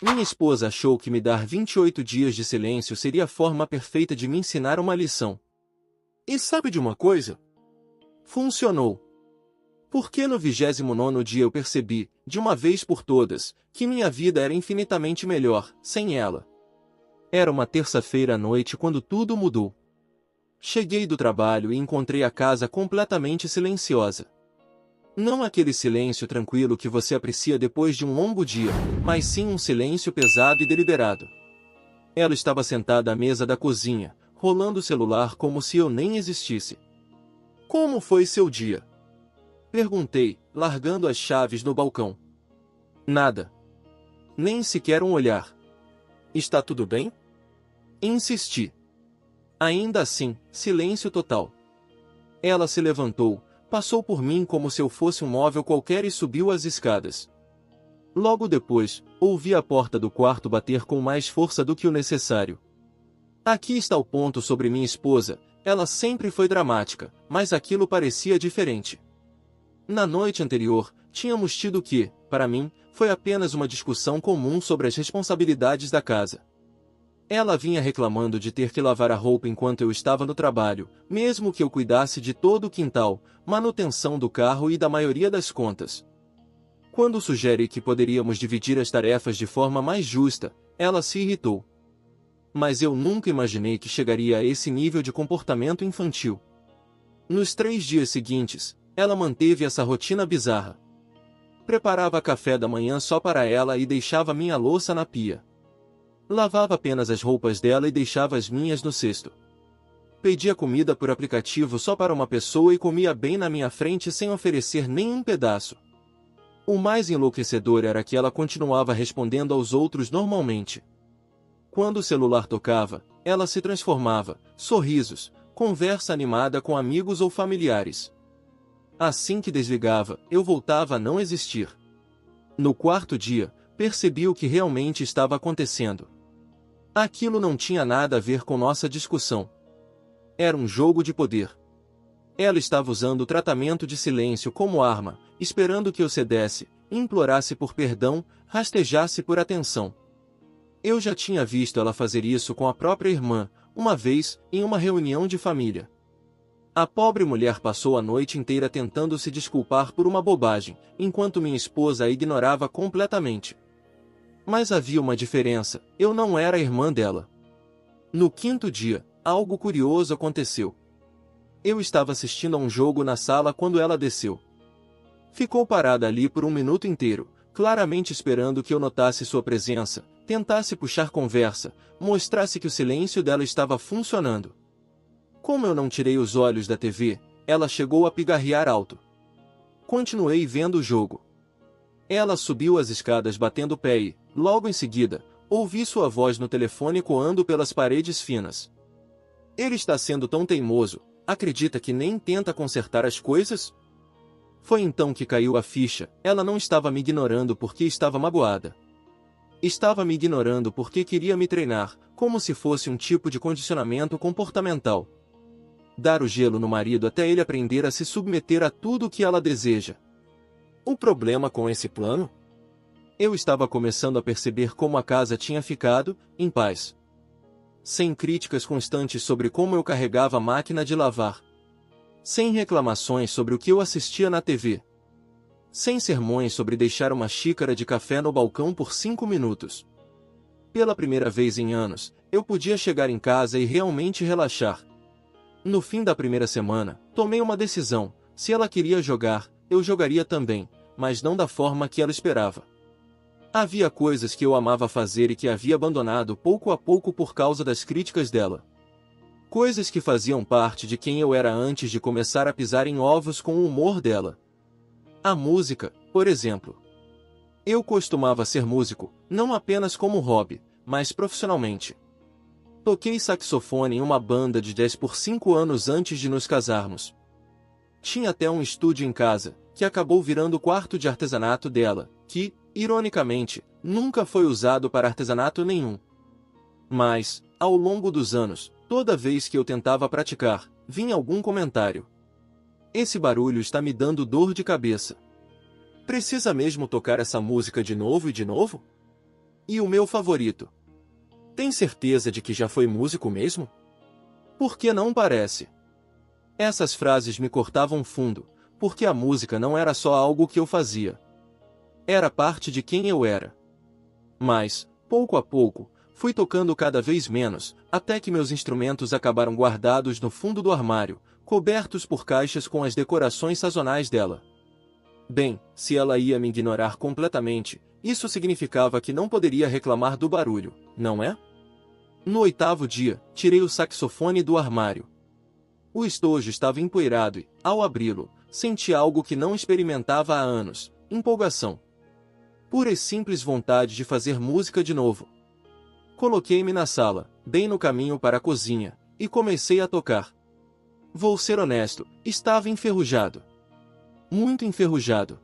Minha esposa achou que me dar 28 dias de silêncio seria a forma perfeita de me ensinar uma lição. E sabe de uma coisa? Funcionou. Porque no 29º dia eu percebi, de uma vez por todas, que minha vida era infinitamente melhor, sem ela. Era uma terça-feira à noite quando tudo mudou. Cheguei do trabalho e encontrei a casa completamente silenciosa. Não aquele silêncio tranquilo que você aprecia depois de um longo dia, mas sim um silêncio pesado e deliberado. Ela estava sentada à mesa da cozinha, rolando o celular como se eu nem existisse. Como foi seu dia? Perguntei, largando as chaves no balcão. Nada. Nem sequer um olhar. Está tudo bem? Insisti. Ainda assim, silêncio total. Ela se levantou, passou por mim como se eu fosse um móvel qualquer e subiu as escadas. Logo depois, ouvi a porta do quarto bater com mais força do que o necessário. Aqui está o ponto sobre minha esposa, ela sempre foi dramática, mas aquilo parecia diferente. Na noite anterior, tínhamos tido o que, para mim, foi apenas uma discussão comum sobre as responsabilidades da casa. Ela vinha reclamando de ter que lavar a roupa enquanto eu estava no trabalho, mesmo que eu cuidasse de todo o quintal, manutenção do carro e da maioria das contas. Quando sugeri que poderíamos dividir as tarefas de forma mais justa, ela se irritou. Mas eu nunca imaginei que chegaria a esse nível de comportamento infantil. Nos 3 dias seguintes, ela manteve essa rotina bizarra. Preparava café da manhã só para ela e deixava minha louça na pia. Lavava apenas as roupas dela e deixava as minhas no cesto. Pedia comida por aplicativo só para uma pessoa e comia bem na minha frente sem oferecer nenhum pedaço. O mais enlouquecedor era que ela continuava respondendo aos outros normalmente. Quando o celular tocava, ela se transformava, sorrisos, conversa animada com amigos ou familiares. Assim que desligava, eu voltava a não existir. No 4º dia, percebi o que realmente estava acontecendo. Aquilo não tinha nada a ver com nossa discussão. Era um jogo de poder. Ela estava usando o tratamento de silêncio como arma, esperando que eu cedesse, implorasse por perdão, rastejasse por atenção. Eu já tinha visto ela fazer isso com a própria irmã, uma vez, em uma reunião de família. A pobre mulher passou a noite inteira tentando se desculpar por uma bobagem, enquanto minha esposa a ignorava completamente. Mas havia uma diferença, eu não era a irmã dela. No 5º dia, algo curioso aconteceu. Eu estava assistindo a um jogo na sala quando ela desceu. Ficou parada ali por 1 minuto inteiro, claramente esperando que eu notasse sua presença, tentasse puxar conversa, mostrasse que o silêncio dela estava funcionando. Como eu não tirei os olhos da TV, ela chegou a pigarrear alto. Continuei vendo o jogo. Ela subiu as escadas batendo o pé e, logo em seguida, ouvi sua voz no telefone ecoando pelas paredes finas. Ele está sendo tão teimoso, acredita que nem tenta consertar as coisas? Foi então que caiu a ficha, ela não estava me ignorando porque estava magoada. Estava me ignorando porque queria me treinar, como se fosse um tipo de condicionamento comportamental. Dar o gelo no marido até ele aprender a se submeter a tudo o que ela deseja. O problema com esse plano? Eu estava começando a perceber como a casa tinha ficado, em paz. Sem críticas constantes sobre como eu carregava a máquina de lavar. Sem reclamações sobre o que eu assistia na TV. Sem sermões sobre deixar uma xícara de café no balcão por 5 minutos. Pela primeira vez em anos, eu podia chegar em casa e realmente relaxar. No fim da primeira semana, tomei uma decisão: se ela queria jogar, eu jogaria também, mas não da forma que ela esperava. Havia coisas que eu amava fazer e que havia abandonado pouco a pouco por causa das críticas dela. Coisas que faziam parte de quem eu era antes de começar a pisar em ovos com o humor dela. A música, por exemplo. Eu costumava ser músico, não apenas como hobby, mas profissionalmente. Toquei saxofone em uma banda de jazz por 5 anos antes de nos casarmos. Tinha até um estúdio em casa, que acabou virando o quarto de artesanato dela, que, ironicamente, nunca foi usado para artesanato nenhum. Mas, ao longo dos anos, toda vez que eu tentava praticar, vinha algum comentário. Esse barulho está me dando dor de cabeça. Precisa mesmo tocar essa música de novo e de novo? E o meu favorito? Tem certeza de que já foi músico mesmo? Porque não parece. Essas frases me cortavam fundo, porque a música não era só algo que eu fazia. Era parte de quem eu era. Mas, pouco a pouco, fui tocando cada vez menos, até que meus instrumentos acabaram guardados no fundo do armário, cobertos por caixas com as decorações sazonais dela. Bem, se ela ia me ignorar completamente, isso significava que não poderia reclamar do barulho, não é? No 8º dia, tirei o saxofone do armário. O estojo estava empoeirado e, ao abri-lo, senti algo que não experimentava há anos: empolgação. Pura e simples vontade de fazer música de novo. Coloquei-me na sala, bem no caminho para a cozinha, e comecei a tocar. Vou ser honesto, estava enferrujado. Muito enferrujado.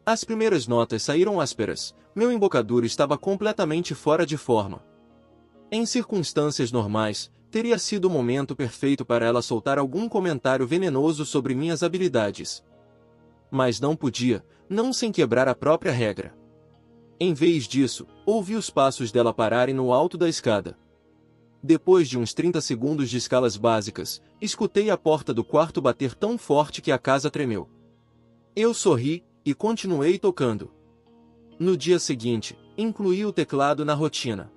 As primeiras notas saíram ásperas, meu embocadura estava completamente fora de forma. Em circunstâncias normais, teria sido o momento perfeito para ela soltar algum comentário venenoso sobre minhas habilidades. Mas não podia, não sem quebrar a própria regra. Em vez disso, ouvi os passos dela pararem no alto da escada. Depois de uns 30 segundos de escalas básicas, escutei a porta do quarto bater tão forte que a casa tremeu. Eu sorri, e continuei tocando. No dia seguinte, incluí o teclado na rotina.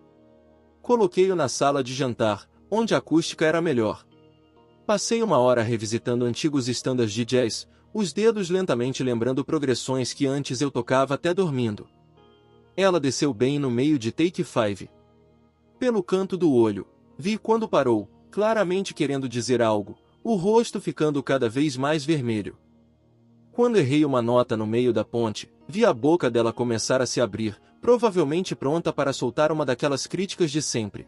Coloquei-o na sala de jantar, onde a acústica era melhor. Passei uma hora revisitando antigos standards de jazz, os dedos lentamente lembrando progressões que antes eu tocava até dormindo. Ela desceu bem no meio de Take 5. Pelo canto do olho, vi quando parou, claramente querendo dizer algo, o rosto ficando cada vez mais vermelho. Quando errei uma nota no meio da ponte, vi a boca dela começar a se abrir, provavelmente pronta para soltar uma daquelas críticas de sempre.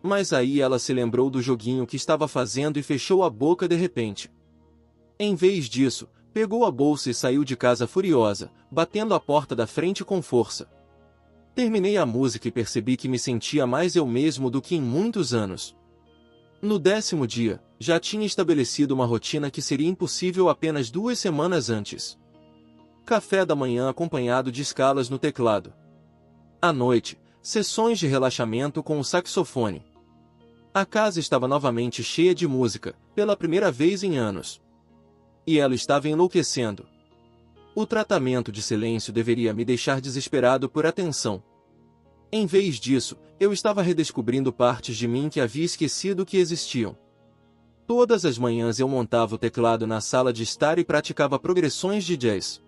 Mas aí ela se lembrou do joguinho que estava fazendo e fechou a boca de repente. Em vez disso, pegou a bolsa e saiu de casa furiosa, batendo a porta da frente com força. Terminei a música e percebi que me sentia mais eu mesmo do que em muitos anos. No 10º dia, já tinha estabelecido uma rotina que seria impossível apenas 2 semanas antes. Café da manhã acompanhado de escalas no teclado. À noite, sessões de relaxamento com o saxofone. A casa estava novamente cheia de música, pela primeira vez em anos. E ela estava enlouquecendo. O tratamento de silêncio deveria me deixar desesperado por atenção. Em vez disso, eu estava redescobrindo partes de mim que havia esquecido que existiam. Todas as manhãs eu montava o teclado na sala de estar e praticava progressões de jazz.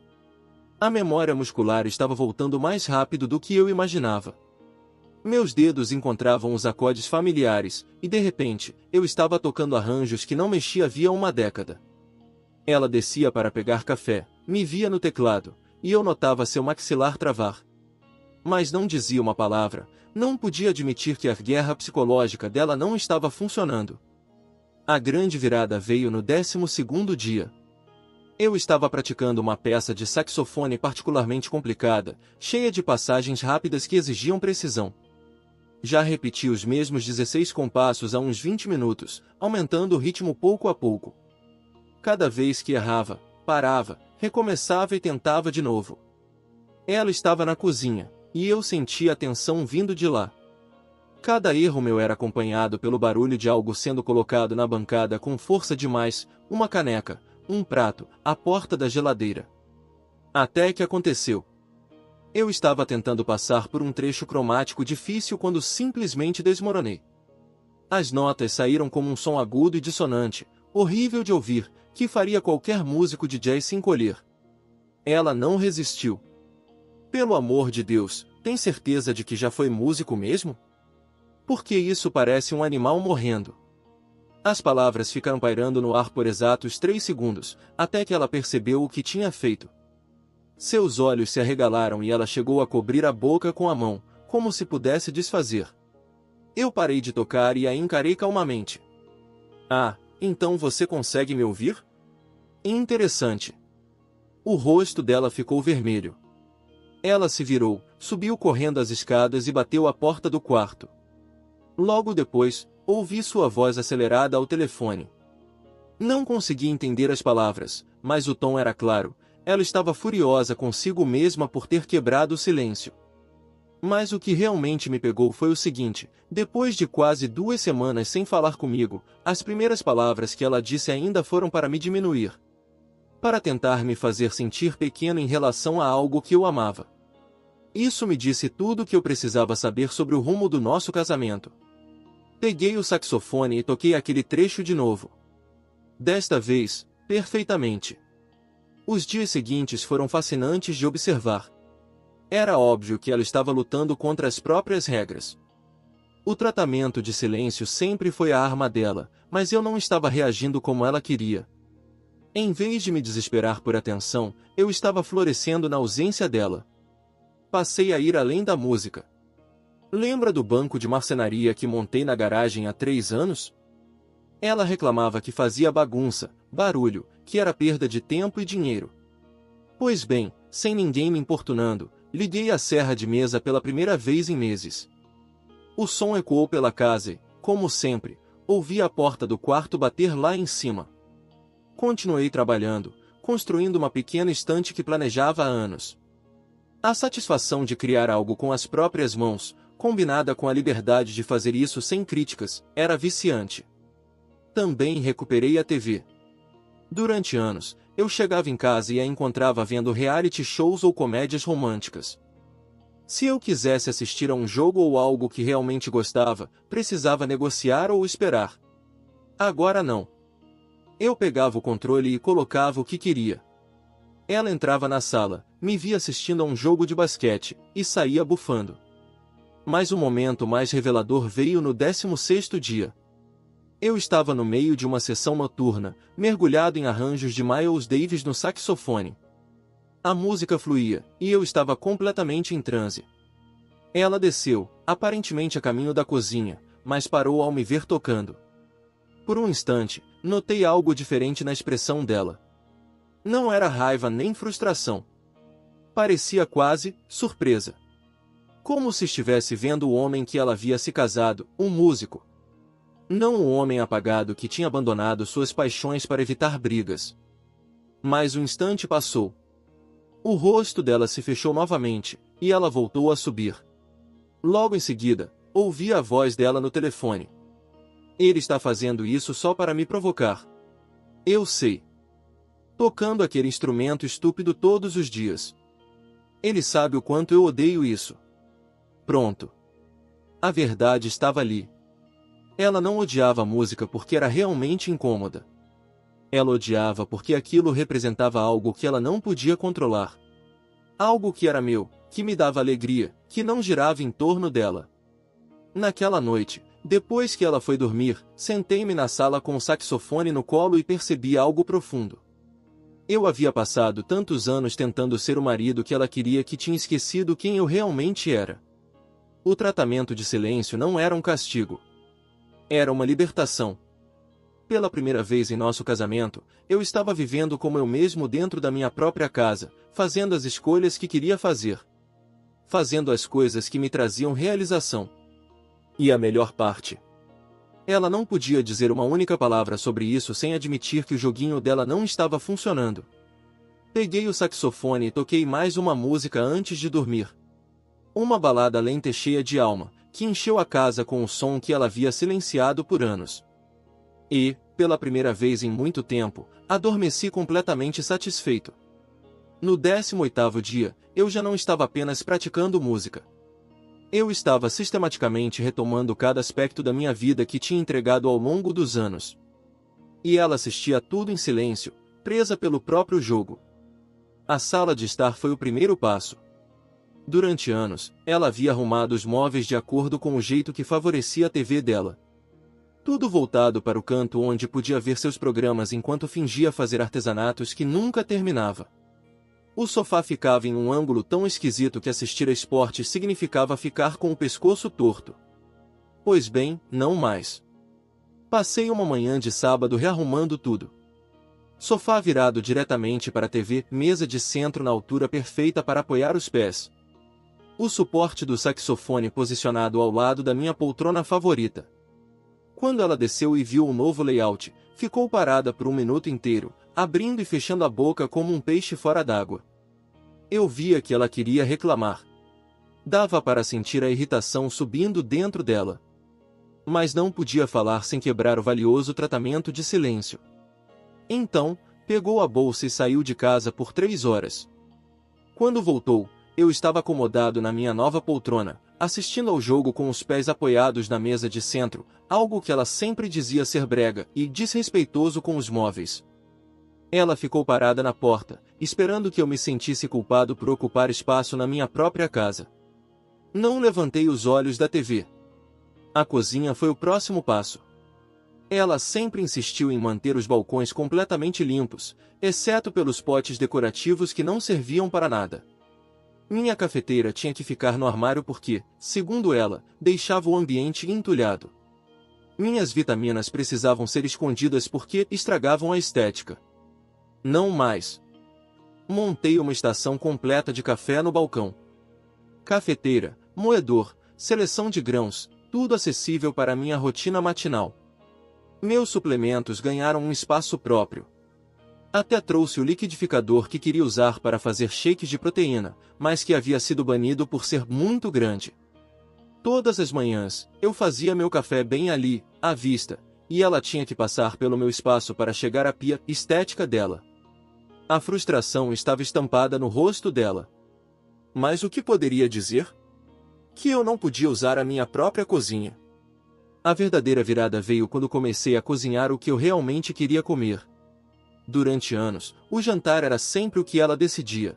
A memória muscular estava voltando mais rápido do que eu imaginava. Meus dedos encontravam os acordes familiares, e de repente, eu estava tocando arranjos que não mexia havia uma década. Ela descia para pegar café, me via no teclado, e eu notava seu maxilar travar. Mas não dizia uma palavra, não podia admitir que a guerra psicológica dela não estava funcionando. A grande virada veio no 12º dia. Eu estava praticando uma peça de saxofone particularmente complicada, cheia de passagens rápidas que exigiam precisão. Já repeti os mesmos 16 compassos há uns 20 minutos, aumentando o ritmo pouco a pouco. Cada vez que errava, parava, recomeçava e tentava de novo. Ela estava na cozinha, e eu sentia a tensão vindo de lá. Cada erro meu era acompanhado pelo barulho de algo sendo colocado na bancada com força demais, uma caneca, um prato, a porta da geladeira. Até que aconteceu. Eu estava tentando passar por um trecho cromático difícil quando simplesmente desmoronei. As notas saíram como um som agudo e dissonante, horrível de ouvir, que faria qualquer músico de jazz se encolher. Ela não resistiu. Pelo amor de Deus, tem certeza de que já foi músico mesmo? Porque isso parece um animal morrendo. As palavras ficaram pairando no ar por exatos 3 segundos, até que ela percebeu o que tinha feito. Seus olhos se arregalaram e ela chegou a cobrir a boca com a mão, como se pudesse desfazer. Eu parei de tocar e a encarei calmamente. Ah, então você consegue me ouvir? Interessante. O rosto dela ficou vermelho. Ela se virou, subiu correndo as escadas e bateu à porta do quarto. Logo depois, ouvi sua voz acelerada ao telefone. Não consegui entender as palavras, mas o tom era claro. Ela estava furiosa consigo mesma por ter quebrado o silêncio. Mas o que realmente me pegou foi o seguinte: depois de quase 2 semanas sem falar comigo, as primeiras palavras que ela disse ainda foram para me diminuir. Para tentar me fazer sentir pequeno em relação a algo que eu amava. Isso me disse tudo o que eu precisava saber sobre o rumo do nosso casamento. Peguei o saxofone e toquei aquele trecho de novo. Desta vez, perfeitamente. Os dias seguintes foram fascinantes de observar. Era óbvio que ela estava lutando contra as próprias regras. O tratamento de silêncio sempre foi a arma dela, mas eu não estava reagindo como ela queria. Em vez de me desesperar por atenção, eu estava florescendo na ausência dela. Passei a ir além da música. Lembra do banco de marcenaria que montei na garagem há 3 anos? Ela reclamava que fazia bagunça, barulho, que era perda de tempo e dinheiro. Pois bem, sem ninguém me importunando, liguei a serra de mesa pela primeira vez em meses. O som ecoou pela casa e, como sempre, ouvi a porta do quarto bater lá em cima. Continuei trabalhando, construindo uma pequena estante que planejava há anos. A satisfação de criar algo com as próprias mãos, combinada com a liberdade de fazer isso sem críticas, era viciante. Também recuperei a TV. Durante anos, eu chegava em casa e a encontrava vendo reality shows ou comédias românticas. Se eu quisesse assistir a um jogo ou algo que realmente gostava, precisava negociar ou esperar. Agora não. Eu pegava o controle e colocava o que queria. Ela entrava na sala, me via assistindo a um jogo de basquete, e saía bufando. Mas o momento mais revelador veio no 16º dia. Eu estava no meio de uma sessão noturna, mergulhado em arranjos de Miles Davis no saxofone. A música fluía, e eu estava completamente em transe. Ela desceu, aparentemente a caminho da cozinha, mas parou ao me ver tocando. Por um instante, notei algo diferente na expressão dela. Não era raiva nem frustração. Parecia quase surpresa. Como se estivesse vendo o homem que ela havia se casado, um músico. Não um homem apagado que tinha abandonado suas paixões para evitar brigas. Mas o instante passou. O rosto dela se fechou novamente, e ela voltou a subir. Logo em seguida, ouvi a voz dela no telefone. Ele está fazendo isso só para me provocar. Eu sei. Tocando aquele instrumento estúpido todos os dias. Ele sabe o quanto eu odeio isso. Pronto. A verdade estava ali. Ela não odiava a música porque era realmente incômoda. Ela odiava porque aquilo representava algo que ela não podia controlar. Algo que era meu, que me dava alegria, que não girava em torno dela. Naquela noite, depois que ela foi dormir, sentei-me na sala com o saxofone no colo e percebi algo profundo. Eu havia passado tantos anos tentando ser o marido que ela queria que tinha esquecido quem eu realmente era. O tratamento de silêncio não era um castigo. Era uma libertação. Pela primeira vez em nosso casamento, eu estava vivendo como eu mesmo dentro da minha própria casa, fazendo as escolhas que queria fazer. Fazendo as coisas que me traziam realização. E a melhor parte. Ela não podia dizer uma única palavra sobre isso sem admitir que o joguinho dela não estava funcionando. Peguei o saxofone e toquei mais uma música antes de dormir. Uma balada lenta e cheia de alma, que encheu a casa com o som que ela havia silenciado por anos. E, pela primeira vez em muito tempo, adormeci completamente satisfeito. No 18º dia, eu já não estava apenas praticando música. Eu estava sistematicamente retomando cada aspecto da minha vida que tinha entregado ao longo dos anos. E ela assistia a tudo em silêncio, presa pelo próprio jogo. A sala de estar foi o primeiro passo. Durante anos, ela havia arrumado os móveis de acordo com o jeito que favorecia a TV dela. Tudo voltado para o canto onde podia ver seus programas enquanto fingia fazer artesanatos que nunca terminava. O sofá ficava em um ângulo tão esquisito que assistir a esporte significava ficar com o pescoço torto. Pois bem, não mais. Passei uma manhã de sábado rearrumando tudo. Sofá virado diretamente para a TV, mesa de centro na altura perfeita para apoiar os pés. O suporte do saxofone posicionado ao lado da minha poltrona favorita. Quando ela desceu e viu o novo layout, ficou parada por um minuto inteiro, abrindo e fechando a boca como um peixe fora d'água. Eu via que ela queria reclamar. Dava para sentir a irritação subindo dentro dela. Mas não podia falar sem quebrar o valioso tratamento de silêncio. Então, pegou a bolsa e saiu de casa por 3 horas. Quando voltou, eu estava acomodado na minha nova poltrona, assistindo ao jogo com os pés apoiados na mesa de centro, algo que ela sempre dizia ser brega e desrespeitoso com os móveis. Ela ficou parada na porta, esperando que eu me sentisse culpado por ocupar espaço na minha própria casa. Não levantei os olhos da TV. A cozinha foi o próximo passo. Ela sempre insistiu em manter os balcões completamente limpos, exceto pelos potes decorativos que não serviam para nada. Minha cafeteira tinha que ficar no armário porque, segundo ela, deixava o ambiente entulhado. Minhas vitaminas precisavam ser escondidas porque estragavam a estética. Não mais. Montei uma estação completa de café no balcão. Cafeteira, moedor, seleção de grãos, tudo acessível para minha rotina matinal. Meus suplementos ganharam um espaço próprio. Até trouxe o liquidificador que queria usar para fazer shakes de proteína, mas que havia sido banido por ser muito grande. Todas as manhãs, eu fazia meu café bem ali, à vista, e ela tinha que passar pelo meu espaço para chegar à pia estética dela. A frustração estava estampada no rosto dela. Mas o que poderia dizer? Que eu não podia usar a minha própria cozinha. A verdadeira virada veio quando comecei a cozinhar o que eu realmente queria comer. Durante anos, o jantar era sempre o que ela decidia.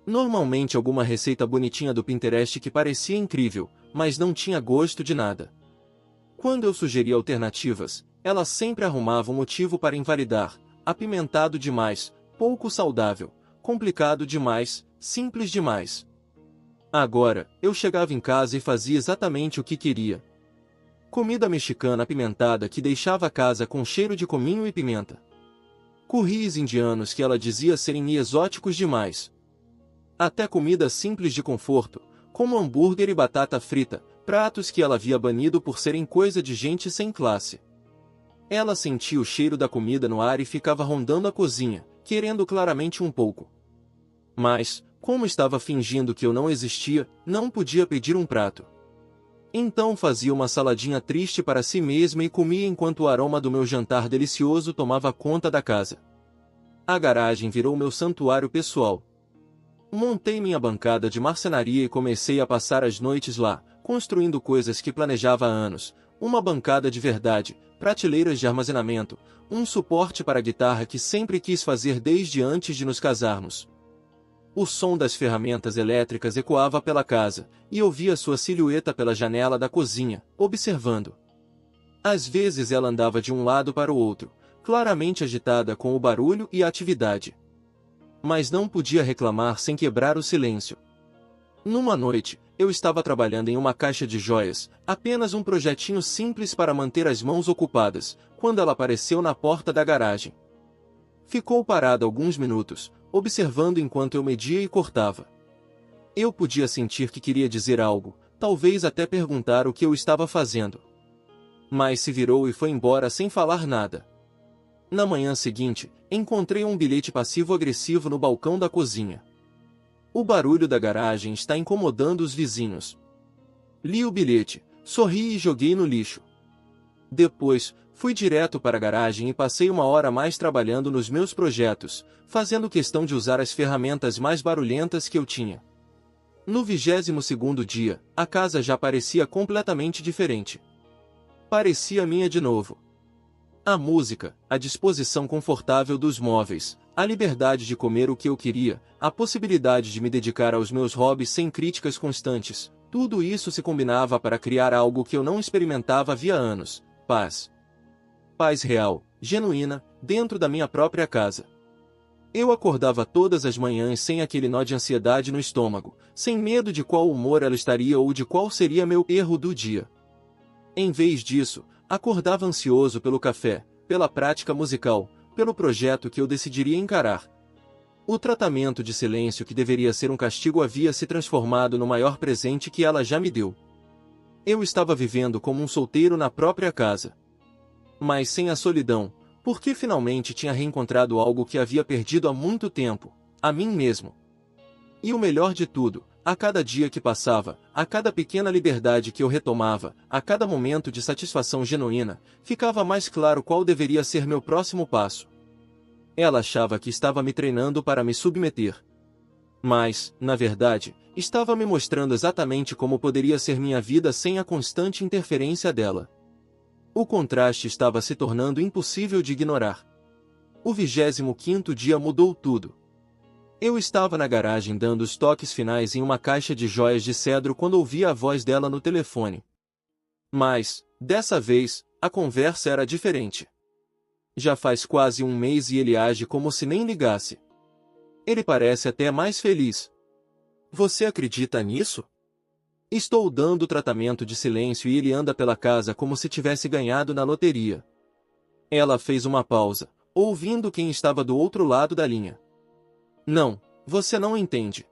Normalmente alguma receita bonitinha do Pinterest que parecia incrível, mas não tinha gosto de nada. Quando eu sugeria alternativas, ela sempre arrumava um motivo para invalidar: apimentado demais, pouco saudável, complicado demais, simples demais. Agora, eu chegava em casa e fazia exatamente o que queria. Comida mexicana apimentada que deixava a casa com cheiro de cominho e pimenta. Curries indianos que ela dizia serem exóticos demais. Até comida simples de conforto, como hambúrguer e batata frita, pratos que ela havia banido por serem coisa de gente sem classe. Ela sentia o cheiro da comida no ar e ficava rondando a cozinha, querendo claramente um pouco. Mas, como estava fingindo que eu não existia, não podia pedir um prato. Então fazia uma saladinha triste para si mesma e comia enquanto o aroma do meu jantar delicioso tomava conta da casa. A garagem virou meu santuário pessoal. Montei minha bancada de marcenaria e comecei a passar as noites lá, construindo coisas que planejava há anos: uma bancada de verdade, prateleiras de armazenamento, um suporte para a guitarra que sempre quis fazer desde antes de nos casarmos. O som das ferramentas elétricas ecoava pela casa, e eu via sua silhueta pela janela da cozinha, observando. Às vezes ela andava de um lado para o outro, claramente agitada com o barulho e a atividade. Mas não podia reclamar sem quebrar o silêncio. Numa noite, eu estava trabalhando em uma caixa de joias, apenas um projetinho simples para manter as mãos ocupadas, quando ela apareceu na porta da garagem. Ficou parada alguns minutos, observando enquanto eu media e cortava. Eu podia sentir que queria dizer algo, talvez até perguntar o que eu estava fazendo. Mas se virou e foi embora sem falar nada. Na manhã seguinte, encontrei um bilhete passivo-agressivo no balcão da cozinha. O barulho da garagem está incomodando os vizinhos. Li o bilhete, sorri e joguei no lixo. Depois, fui direto para a garagem e passei 1 hora mais trabalhando nos meus projetos, fazendo questão de usar as ferramentas mais barulhentas que eu tinha. No 22º dia, a casa já parecia completamente diferente. Parecia minha de novo. A música, a disposição confortável dos móveis, a liberdade de comer o que eu queria, a possibilidade de me dedicar aos meus hobbies sem críticas constantes, tudo isso se combinava para criar algo que eu não experimentava havia anos: paz. Paz real, genuína, dentro da minha própria casa. Eu acordava todas as manhãs sem aquele nó de ansiedade no estômago, sem medo de qual humor ela estaria ou de qual seria meu erro do dia. Em vez disso, acordava ansioso pelo café, pela prática musical, pelo projeto que eu decidiria encarar. O tratamento de silêncio que deveria ser um castigo havia se transformado no maior presente que ela já me deu. Eu estava vivendo como um solteiro na própria casa. Mas sem a solidão, porque finalmente tinha reencontrado algo que havia perdido há muito tempo: a mim mesmo. E o melhor de tudo, A cada dia que passava, a cada pequena liberdade que eu retomava, a cada momento de satisfação genuína, ficava mais claro qual deveria ser meu próximo passo. Ela achava que estava me treinando para me submeter. Mas, na verdade, estava me mostrando exatamente como poderia ser minha vida sem a constante interferência dela. O contraste estava se tornando impossível de ignorar. O 25º dia mudou tudo. Eu estava na garagem dando os toques finais em uma caixa de joias de cedro quando ouvi a voz dela no telefone. Mas, dessa vez, a conversa era diferente. Já faz quase um mês e ele age como se nem ligasse. Ele parece até mais feliz. Você acredita nisso? Estou dando tratamento de silêncio e ele anda pela casa como se tivesse ganhado na loteria. Ela fez uma pausa, ouvindo quem estava do outro lado da linha. Não, você não entende.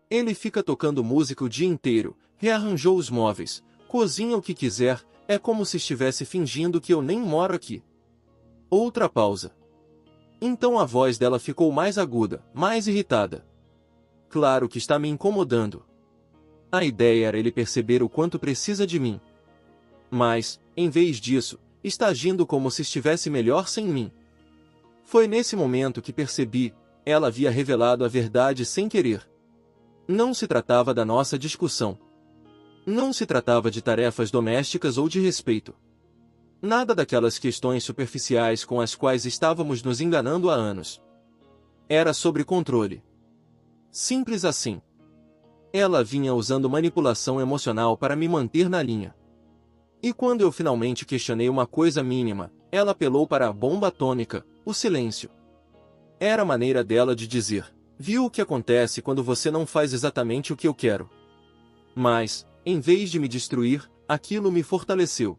Ele fica tocando música o dia inteiro, rearranjou os móveis, cozinha o que quiser, é como se estivesse fingindo que eu nem moro aqui. Outra pausa. Então a voz dela ficou mais aguda, mais irritada. Claro que está me incomodando. A ideia era ele perceber o quanto precisa de mim. Mas, em vez disso, está agindo como se estivesse melhor sem mim. Foi nesse momento que percebi, ela havia revelado a verdade sem querer. Não se tratava da nossa discussão. Não se tratava de tarefas domésticas ou de respeito. Nada daquelas questões superficiais com as quais estávamos nos enganando há anos. Era sobre controle. Simples assim. Ela vinha usando manipulação emocional para me manter na linha. E quando eu finalmente questionei uma coisa mínima, ela apelou para a bomba atômica, o silêncio. Era a maneira dela de dizer, viu o que acontece quando você não faz exatamente o que eu quero. Mas, em vez de me destruir, aquilo me fortaleceu.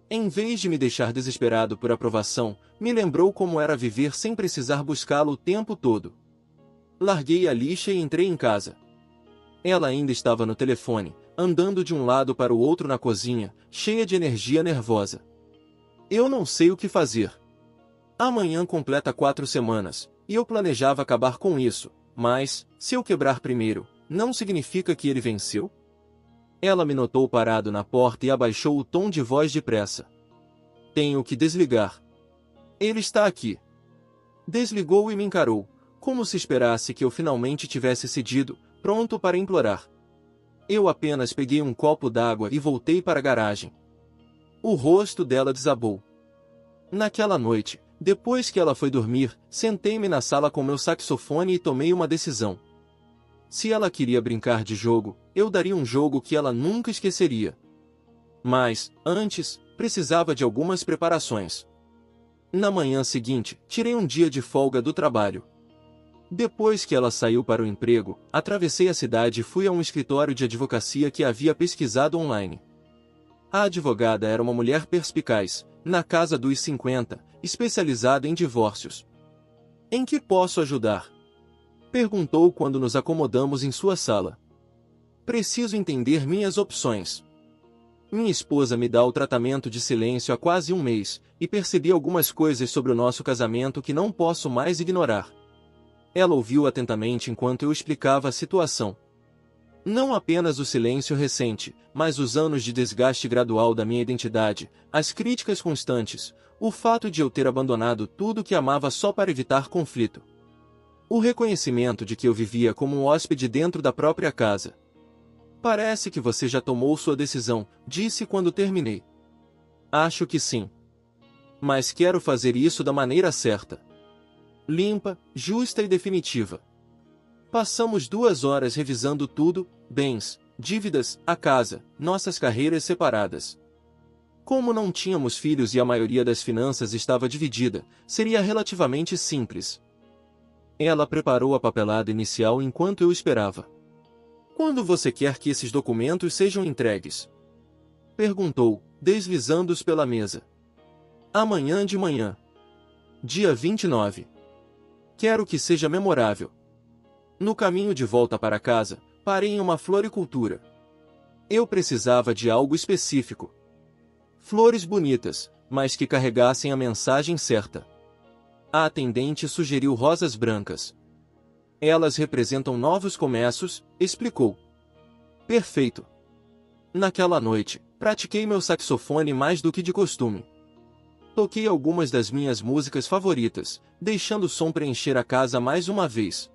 Em vez de me deixar desesperado por aprovação, me lembrou como era viver sem precisar buscá-lo o tempo todo. Larguei a lixa e entrei em casa. Ela ainda estava no telefone, andando de um lado para o outro na cozinha, cheia de energia nervosa. Eu não sei o que fazer. Amanhã completa 4 semanas, e eu planejava acabar com isso, mas, se eu quebrar primeiro, não significa que ele venceu? Ela me notou parado na porta e abaixou o tom de voz depressa. Tenho que desligar. Ele está aqui. Desligou e me encarou, como se esperasse que eu finalmente tivesse cedido, pronto para implorar. Eu apenas peguei um copo d'água e voltei para a garagem. O rosto dela desabou. Naquela noite, depois que ela foi dormir, sentei-me na sala com meu saxofone e tomei uma decisão. Se ela queria brincar de jogo, eu daria um jogo que ela nunca esqueceria. Mas, antes, precisava de algumas preparações. Na manhã seguinte, tirei um dia de folga do trabalho. Depois que ela saiu para o emprego, atravessei a cidade e fui a um escritório de advocacia que havia pesquisado online. A advogada era uma mulher perspicaz, na casa dos 50, especializada em divórcios. Em que posso ajudar? Perguntou quando nos acomodamos em sua sala. Preciso entender minhas opções. Minha esposa me dá o tratamento de silêncio há quase um mês, e percebi algumas coisas sobre o nosso casamento que não posso mais ignorar. Ela ouviu atentamente enquanto eu explicava a situação. Não apenas o silêncio recente, mas os anos de desgaste gradual da minha identidade, as críticas constantes, o fato de eu ter abandonado tudo que amava só para evitar conflito. O reconhecimento de que eu vivia como um hóspede dentro da própria casa. Parece que você já tomou sua decisão, disse quando terminei. Acho que sim. Mas quero fazer isso da maneira certa. Limpa, justa e definitiva. Passamos 2 horas revisando tudo, bens, dívidas, a casa, nossas carreiras separadas. Como não tínhamos filhos e a maioria das finanças estava dividida, seria relativamente simples. Ela preparou a papelada inicial enquanto eu esperava. Quando você quer que esses documentos sejam entregues? Perguntou, deslizando-os pela mesa. Amanhã de manhã. Dia 29. Quero que seja memorável. No caminho de volta para casa, parei em uma floricultura. Eu precisava de algo específico. Flores bonitas, mas que carregassem a mensagem certa. A atendente sugeriu rosas brancas. Elas representam novos começos, explicou. Perfeito. Naquela noite, pratiquei meu saxofone mais do que de costume. Toquei algumas das minhas músicas favoritas, deixando o som preencher a casa mais uma vez.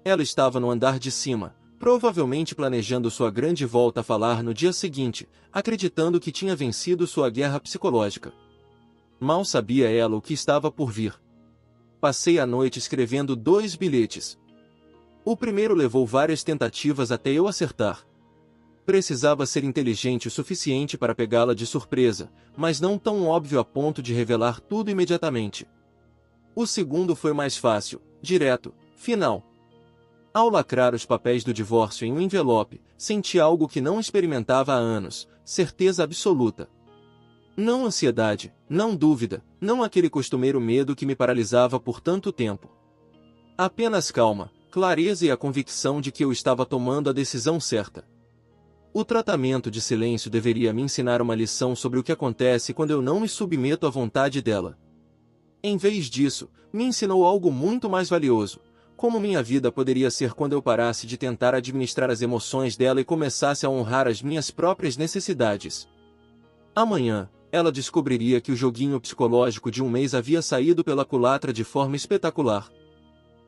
Ela estava no andar de cima, provavelmente planejando sua grande volta a falar no dia seguinte, acreditando que tinha vencido sua guerra psicológica. Mal sabia ela o que estava por vir. Passei a noite escrevendo 2 bilhetes. O primeiro levou várias tentativas até eu acertar. Precisava ser inteligente o suficiente para pegá-la de surpresa, mas não tão óbvio a ponto de revelar tudo imediatamente. O segundo foi mais fácil, direto, final. Ao lacrar os papéis do divórcio em um envelope, senti algo que não experimentava há anos, certeza absoluta. Não ansiedade, não dúvida, não aquele costumeiro medo que me paralisava por tanto tempo. Apenas calma, clareza e a convicção de que eu estava tomando a decisão certa. O tratamento de silêncio deveria me ensinar uma lição sobre o que acontece quando eu não me submeto à vontade dela. Em vez disso, me ensinou algo muito mais valioso: como minha vida poderia ser quando eu parasse de tentar administrar as emoções dela e começasse a honrar as minhas próprias necessidades. Amanhã, ela descobriria que o joguinho psicológico de um mês havia saído pela culatra de forma espetacular.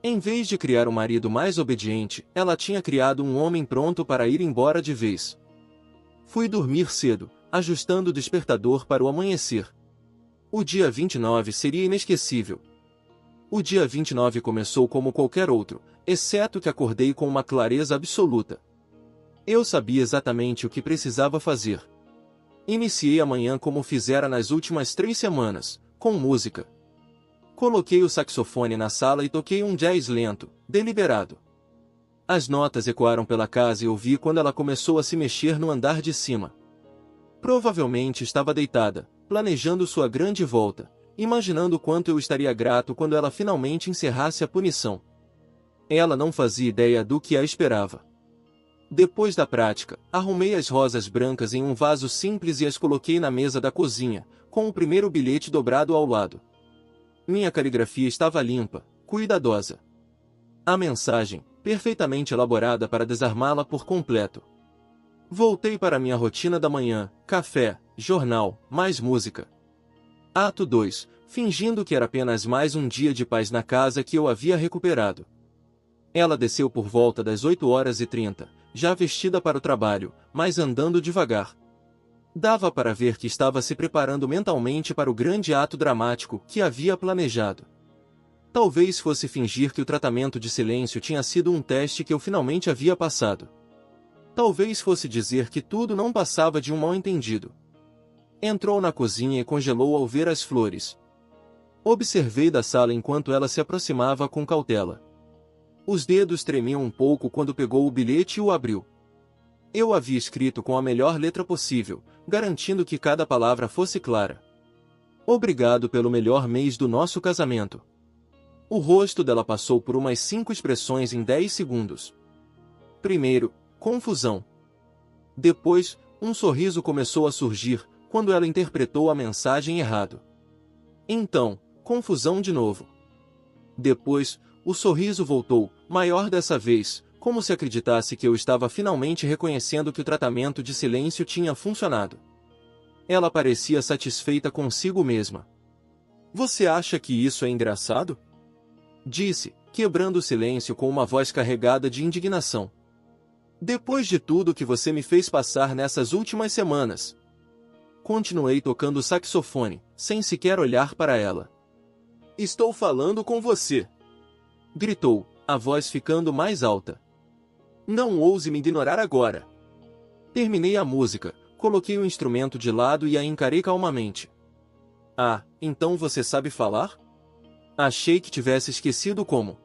Em vez de criar um marido mais obediente, ela tinha criado um homem pronto para ir embora de vez. Fui dormir cedo, ajustando o despertador para o amanhecer. O dia 29 seria inesquecível. O dia 29 começou como qualquer outro, exceto que acordei com uma clareza absoluta. Eu sabia exatamente o que precisava fazer. Iniciei a manhã como fizera nas últimas 3 semanas, com música. Coloquei o saxofone na sala e toquei um jazz lento, deliberado. As notas ecoaram pela casa e ouvi quando ela começou a se mexer no andar de cima. Provavelmente estava deitada, planejando sua grande volta, imaginando quanto eu estaria grato quando ela finalmente encerrasse a punição. Ela não fazia ideia do que a esperava. Depois da prática, arrumei as rosas brancas em um vaso simples e as coloquei na mesa da cozinha, com o primeiro bilhete dobrado ao lado. Minha caligrafia estava limpa, cuidadosa. A mensagem, perfeitamente elaborada para desarmá-la por completo. Voltei para minha rotina da manhã: café, jornal, mais música. Ato 2, fingindo que era apenas mais um dia de paz na casa que eu havia recuperado. Ela desceu por volta das 8h30, já vestida para o trabalho, mas andando devagar. Dava para ver que estava se preparando mentalmente para o grande ato dramático que havia planejado. Talvez fosse fingir que o tratamento de silêncio tinha sido um teste que eu finalmente havia passado. Talvez fosse dizer que tudo não passava de um mal-entendido. Entrou na cozinha e congelou ao ver as flores. Observei da sala enquanto ela se aproximava com cautela. Os dedos tremiam um pouco quando pegou o bilhete e o abriu. Eu havia escrito com a melhor letra possível, garantindo que cada palavra fosse clara. Obrigado pelo melhor mês do nosso casamento. O rosto dela passou por umas 5 expressões em 10 segundos. Primeiro, confusão. Depois, um sorriso começou a surgir, quando ela interpretou a mensagem errado. Então, confusão de novo. Depois, o sorriso voltou, maior dessa vez, como se acreditasse que eu estava finalmente reconhecendo que o tratamento de silêncio tinha funcionado. Ela parecia satisfeita consigo mesma. Você acha que isso é engraçado? Disse, quebrando o silêncio com uma voz carregada de indignação. Depois de tudo que você me fez passar nessas últimas semanas. Continuei tocando o saxofone, sem sequer olhar para ela. Estou falando com você! Gritou, a voz ficando mais alta. Não ouse me ignorar agora. Terminei a música, coloquei o instrumento de lado e a encarei calmamente. Ah, então você sabe falar? Achei que tivesse esquecido como.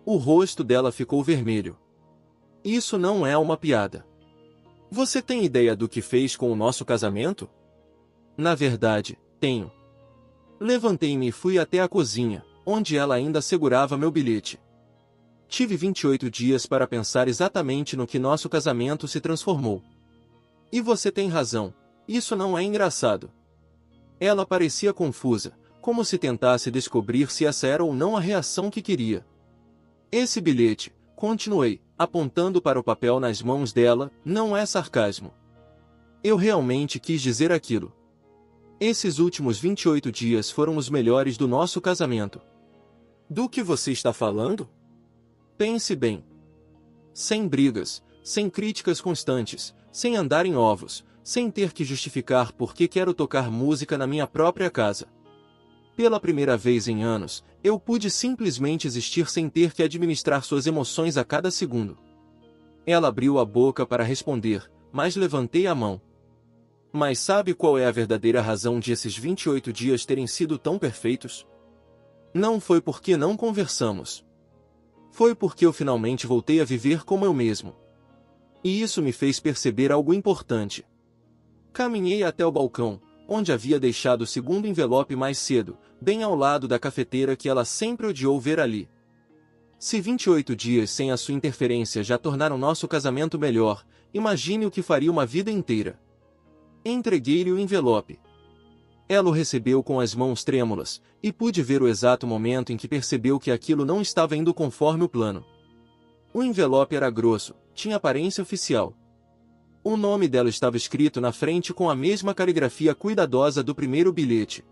O rosto dela ficou vermelho. Isso não é uma piada. Você tem ideia do que fez com o nosso casamento? Na verdade, tenho. Levantei-me e fui até a cozinha, onde ela ainda segurava meu bilhete. Tive 28 dias para pensar exatamente no que nosso casamento se transformou. E você tem razão, isso não é engraçado. Ela parecia confusa, como se tentasse descobrir se essa era ou não a reação que queria. Esse bilhete, continuei, apontando para o papel nas mãos dela, não é sarcasmo. Eu realmente quis dizer aquilo. Esses últimos 28 dias foram os melhores do nosso casamento. Do que você está falando? Pense bem. Sem brigas, sem críticas constantes, sem andar em ovos, sem ter que justificar por que quero tocar música na minha própria casa. Pela primeira vez em anos, eu pude simplesmente existir sem ter que administrar suas emoções a cada segundo. Ela abriu a boca para responder, mas levantei a mão. Mas sabe qual é a verdadeira razão de esses 28 dias terem sido tão perfeitos? Não foi porque não conversamos. Foi porque eu finalmente voltei a viver como eu mesmo. E isso me fez perceber algo importante. Caminhei até o balcão, onde havia deixado o segundo envelope mais cedo, bem ao lado da cafeteira que ela sempre odiou ver ali. Se 28 dias sem a sua interferência já tornaram nosso casamento melhor, imagine o que faria uma vida inteira. Entreguei-lhe o envelope. Ela o recebeu com as mãos trêmulas, e pude ver o exato momento em que percebeu que aquilo não estava indo conforme o plano. O envelope era grosso, tinha aparência oficial. O nome dela estava escrito na frente com a mesma caligrafia cuidadosa do primeiro bilhete.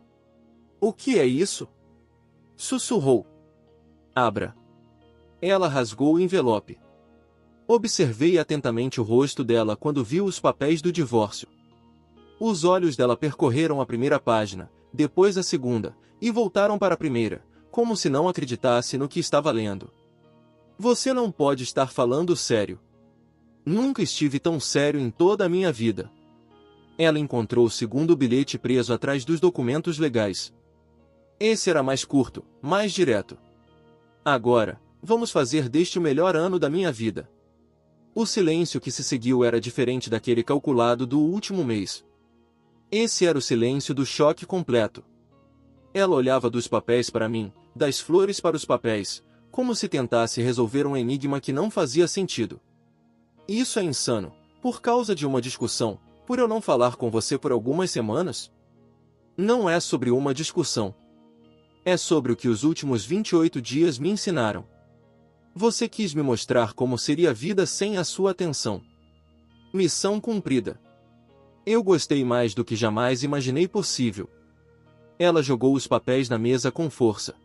O que é isso? Sussurrou. Abra. Ela rasgou o envelope. Observei atentamente o rosto dela quando viu os papéis do divórcio. Os olhos dela percorreram a primeira página, depois a segunda, e voltaram para a primeira, como se não acreditasse no que estava lendo. Você não pode estar falando sério. Nunca estive tão sério em toda a minha vida. Ela encontrou o segundo bilhete preso atrás dos documentos legais. Esse era mais curto, mais direto. Agora, vamos fazer deste o melhor ano da minha vida. O silêncio que se seguiu era diferente daquele calculado do último mês. Esse era o silêncio do choque completo. Ela olhava dos papéis para mim, das flores para os papéis, como se tentasse resolver um enigma que não fazia sentido. Isso é insano, por causa de uma discussão, por eu não falar com você por algumas semanas? Não é sobre uma discussão. É sobre o que os últimos 28 dias me ensinaram. Você quis me mostrar como seria a vida sem a sua atenção. Missão cumprida. Eu gostei mais do que jamais imaginei possível. Ela jogou os papéis na mesa com força.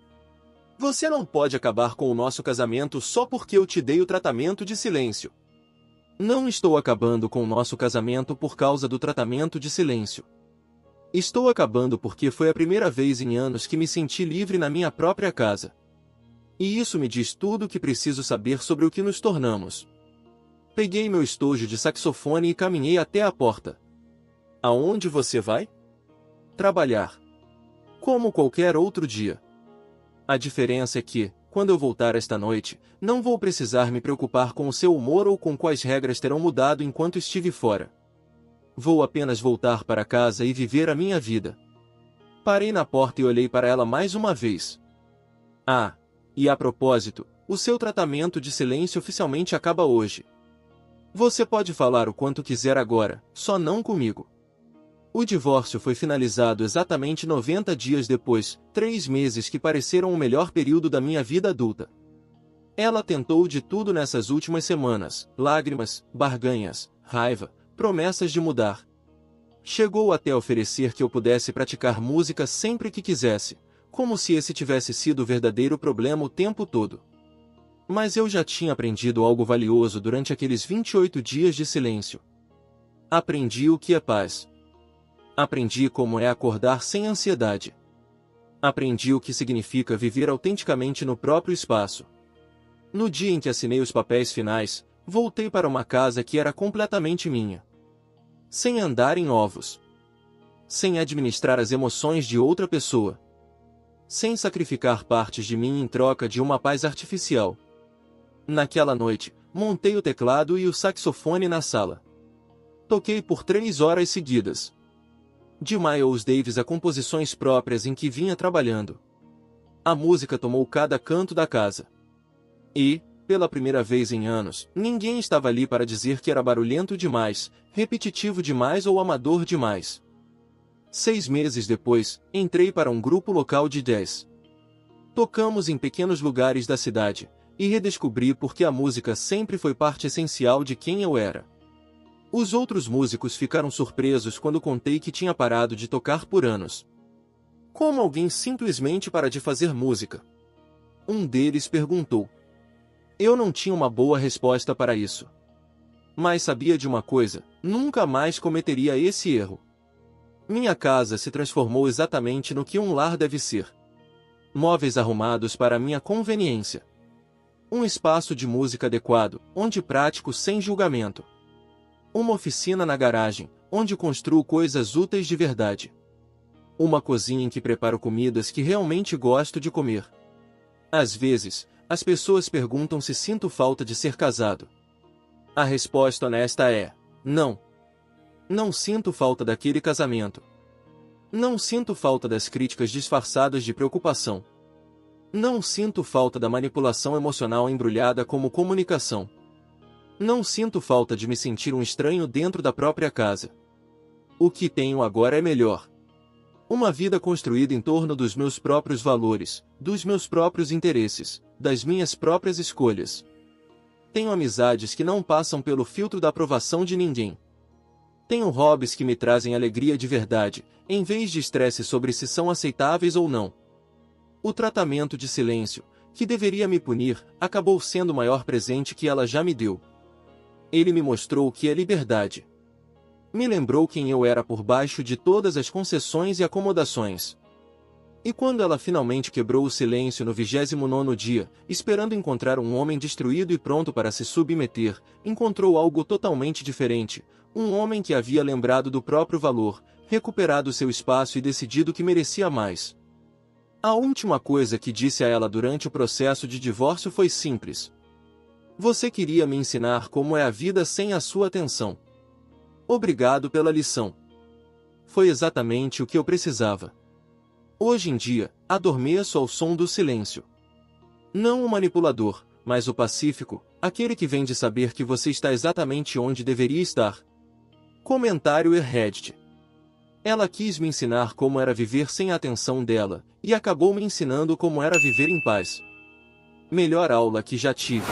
Você não pode acabar com o nosso casamento só porque eu te dei o tratamento de silêncio. Não estou acabando com o nosso casamento por causa do tratamento de silêncio. Estou acabando porque foi a primeira vez em anos que me senti livre na minha própria casa. E isso me diz tudo o que preciso saber sobre o que nos tornamos. Peguei meu estojo de saxofone e caminhei até a porta. Aonde você vai? Trabalhar. Como qualquer outro dia. A diferença é que, quando eu voltar esta noite, não vou precisar me preocupar com o seu humor ou com quais regras terão mudado enquanto estive fora. Vou apenas voltar para casa e viver a minha vida. Parei na porta e olhei para ela mais uma vez. Ah, e a propósito, o seu tratamento de silêncio oficialmente acaba hoje. Você pode falar o quanto quiser agora, só não comigo. O divórcio foi finalizado exatamente 90 dias depois, 3 meses que pareceram o melhor período da minha vida adulta. Ela tentou de tudo nessas últimas semanas, lágrimas, barganhas, raiva, promessas de mudar. Chegou até a oferecer que eu pudesse praticar música sempre que quisesse, como se esse tivesse sido o verdadeiro problema o tempo todo. Mas eu já tinha aprendido algo valioso durante aqueles 28 dias de silêncio. Aprendi o que é paz. Aprendi como é acordar sem ansiedade. Aprendi o que significa viver autenticamente no próprio espaço. No dia em que assinei os papéis finais, voltei para uma casa que era completamente minha. Sem andar em ovos. Sem administrar as emoções de outra pessoa. Sem sacrificar partes de mim em troca de uma paz artificial. Naquela noite, montei o teclado e o saxofone na sala. Toquei por 3 horas seguidas. De Miles Davis a composições próprias em que vinha trabalhando. A música tomou cada canto da casa. E, pela primeira vez em anos, ninguém estava ali para dizer que era barulhento demais, repetitivo demais ou amador demais. 6 meses depois, entrei para um grupo local de jazz. Tocamos em pequenos lugares da cidade, E redescobri porque a música sempre foi parte essencial de quem eu era. Os outros músicos ficaram surpresos quando contei que tinha parado de tocar por anos. Como alguém simplesmente para de fazer música? Um deles perguntou. Eu não tinha uma boa resposta para isso. Mas sabia de uma coisa, nunca mais cometeria esse erro. Minha casa se transformou exatamente no que um lar deve ser. Móveis arrumados para minha conveniência. Um espaço de música adequado, onde pratico sem julgamento. Uma oficina na garagem, onde construo coisas úteis de verdade. Uma cozinha em que preparo comidas que realmente gosto de comer. Às vezes, as pessoas perguntam se sinto falta de ser casado. A resposta honesta é: não. Não sinto falta daquele casamento. Não sinto falta das críticas disfarçadas de preocupação. Não sinto falta da manipulação emocional embrulhada como comunicação. Não sinto falta de me sentir um estranho dentro da própria casa. O que tenho agora é melhor. Uma vida construída em torno dos meus próprios valores, dos meus próprios interesses, das minhas próprias escolhas. Tenho amizades que não passam pelo filtro da aprovação de ninguém. Tenho hobbies que me trazem alegria de verdade, em vez de estresse sobre se são aceitáveis ou não. O tratamento de silêncio, que deveria me punir, acabou sendo o maior presente que ela já me deu. Ele me mostrou o que é liberdade. Me lembrou quem eu era por baixo de todas as concessões e acomodações. E quando ela finalmente quebrou o silêncio no 29º dia, esperando encontrar um homem destruído e pronto para se submeter, encontrou algo totalmente diferente, um homem que havia lembrado do próprio valor, recuperado seu espaço e decidido que merecia mais. A última coisa que disse a ela durante o processo de divórcio foi simples. Você queria me ensinar como é a vida sem a sua atenção. Obrigado pela lição. Foi exatamente o que eu precisava. Hoje em dia, adormeço ao som do silêncio. Não o manipulador, mas o pacífico, aquele que vem de saber que você está exatamente onde deveria estar. Comentário e Reddit. Ela quis me ensinar como era viver sem a atenção dela, e acabou me ensinando como era viver em paz. Melhor aula que já tive.